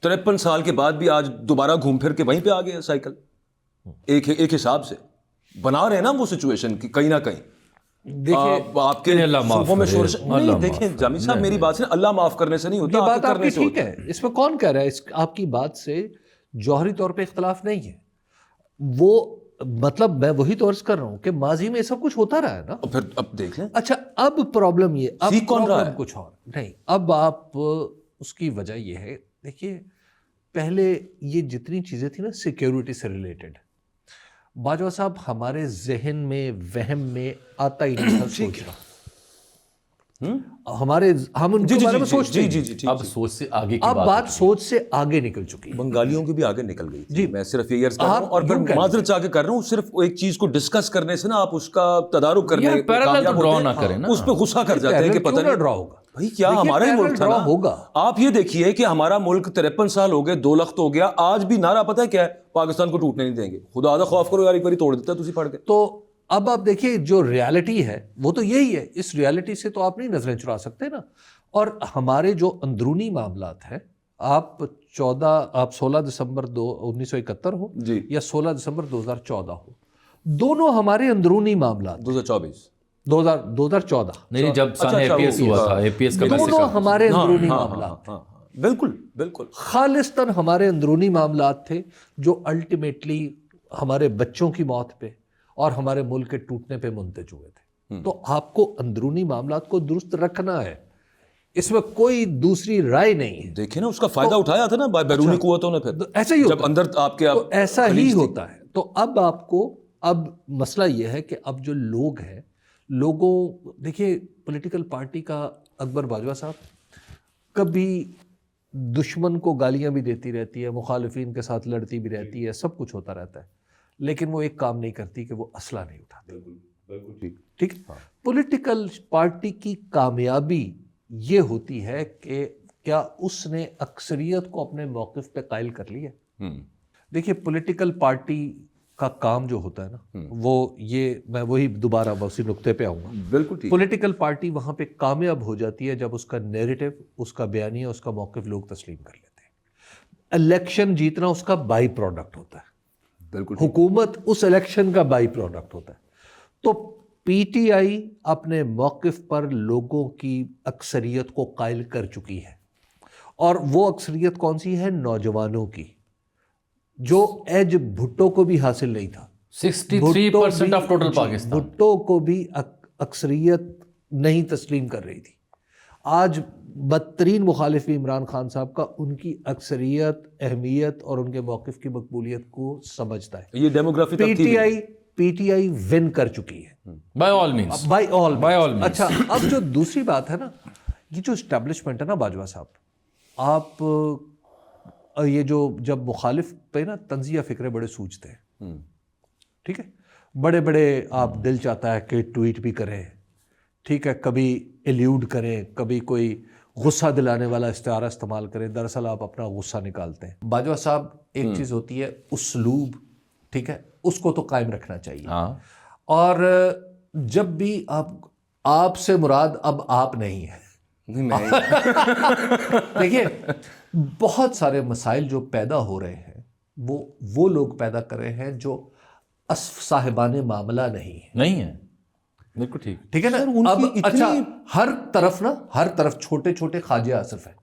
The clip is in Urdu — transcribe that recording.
53 سال کے بعد بھی آج دوبارہ گھوم پھر کے وہیں پہ آ گیا سائیکل. ایک حساب سے بنا رہے ہیں نا وہ سچویشن کہ کہیں نہ کہیں دیکھیے آپ کے صوبوں میں شورش نہیں. دیکھیں جامی صاحب میری بات سے اللہ معاف کرنے سے نہیں ہوتا, یہ بات آپ کرنے کی سے ٹھیک ہوتا ہے, اس میں کون کہہ رہا ہے, آپ کی بات سے جوہری طور پہ اختلاف نہیں ہے. وہ مطلب میں وہی تو عرض کر رہا ہوں کہ ماضی میں سب کچھ ہوتا رہا ہے نا. پھر اب دیکھ لیں. اچھا اب پرابلم یہ, اب کون رہا ہے کچھ اور نہیں. اب آپ اس کی وجہ یہ ہے, دیکھیے پہلے یہ جتنی چیزیں تھیں نا سیکیورٹی سے ریلیٹڈ, باجوہ صاحب ہمارے ذہن میں وہم میں آتا ہی نہیں تھا سوچنا. ہمارے ہم ان کے بارے میں سوچتے ہیں. اب سوچ سے آگے کی اب بات سوچ سے آگے نکل چکی ہے. بنگالیوں کی بھی آگے نکل گئی جی میں صرف یہ عرض کر رہا ہوں, اور پھر معذرت چاہ کے کر رہا ہوں, صرف ایک چیز کو ڈسکس کرنے سے نا آپ اس کا تدارک کرنے پیرالل ڈرا نہ کریں نا, اس پہ غصہ کر جاتے ہیں کہ پتہ نہیں ڈرا ہوگا بھائی کیا ہمارا ہی ملک تھا نا. آپ یہ دیکھیے کہ ہمارا ملک 53 سال ہو گئے, 2 لخت ہو گیا, آج بھی نعرہ پتہ ہے کیا ہے, پاکستان کو ٹوٹنے نہیں دیں گے. خدا دا خوف کرو یار, ایک باری توڑ دیتا تسی پڑھ کے. تو اب آپ دیکھیے جو ریالٹی ہے وہ تو یہی ہے, اس ریالٹی سے تو آپ نہیں نظریں چرا سکتے نا. اور ہمارے جو اندرونی معاملات ہیں, آپ 16 دسمبر 1971 ہو یا 16 دسمبر 2014 ہو, دونوں ہمارے اندرونی معاملات 2014 نہیں جب سن اے پی ایس ہوا تھا, اے پی ایس کا دونوں ہمارے اندرونی معاملات تھے. بالکل خالصتاً ہمارے اندرونی معاملات تھے جو الٹیمیٹلی ہمارے بچوں کی موت پہ اور ہمارے ملک کے ٹوٹنے پہ منتج ہوئے تھے. تو آپ کو اندرونی معاملات کو درست رکھنا ہے, اس میں کوئی دوسری رائے نہیں ہے. دیکھیں نا اس کا فائدہ اٹھایا تھا نا بیرونی قوتوں نے, پھر ایسا ہی جب اندر آپ کے ایسا ہی ہوتا ہے. تو اب آپ کو اب مسئلہ یہ ہے کہ اب جو لوگ ہیں, لوگوں دیکھیے پولیٹیکل پارٹی کا اکبر باجوہ صاحب کبھی دشمن کو گالیاں بھی دیتی رہتی ہے, مخالفین کے ساتھ لڑتی بھی رہتی ہے, سب کچھ ہوتا رہتا ہے, لیکن وہ ایک کام نہیں کرتی کہ وہ اسلحہ نہیں اٹھاتی. ٹھیک, پولیٹیکل پارٹی کی کامیابی یہ ہوتی ہے کہ کیا اس نے اکثریت کو اپنے موقف پہ قائل کر لیا. دیکھیے پولیٹیکل پارٹی کا کام جو ہوتا ہے نا, وہ یہ میں وہی دوبارہ اسی نقطے پہ آؤں گا. بالکل پولیٹیکل پارٹی وہاں پہ کامیاب ہو جاتی ہے جب اس کا نیریٹو, اس کا بیانیہ, اس کا موقف لوگ تسلیم کر لیتے ہیں. الیکشن جیتنا اس کا بائی پروڈکٹ ہوتا ہے, بالکل حکومت اس الیکشن کا بائی پروڈکٹ ہوتا ہے. تو پی ٹی آئی اپنے موقف پر لوگوں کی اکثریت کو قائل کر چکی ہے, اور وہ اکثریت کون سی ہے, نوجوانوں کی, جو ایج بھٹو کو بھی حاصل نہیں تھا. 63% آف ٹوٹل پاکستان, بھٹو کو بھی اکثریت نہیں تسلیم کر رہی تھی. آج بدترین مخالف عمران خان صاحب کا ان کی اکثریت اہمیت اور ان کے موقف کی مقبولیت کو سمجھتا ہے. یہ demography P T I one کر چکی ہے بائی آل مینس. اچھا اب جو دوسری بات ہے نا, یہ جو اسٹیبلشمنٹ ہے نا باجوہ صاحب, آپ یہ جو جب مخالف پہ نا طنزیہ فکرے بڑے سوچتے ہیں, ٹھیک ہے, بڑے بڑے آپ دل چاہتا ہے کہ ٹویٹ بھی کریں, ٹھیک ہے, کبھی ایلیوڈ کریں, کبھی کوئی غصہ دلانے والا استعارہ استعمال کریں, دراصل آپ اپنا غصہ نکالتے ہیں. باجوہ صاحب ایک چیز ہوتی ہے اسلوب, ٹھیک ہے, اس کو تو قائم رکھنا چاہیے. اور جب بھی آپ سے مراد اب آپ نہیں ہے. دیکھیے بہت سارے مسائل جو پیدا ہو رہے ہیں وہ لوگ پیدا کر رہے ہیں جو صاحبان معاملہ نہیں ہے. بالکل ٹھیک ہے نا. اب اچھا ہر طرف چھوٹے چھوٹے خواجہ آصف ہیں,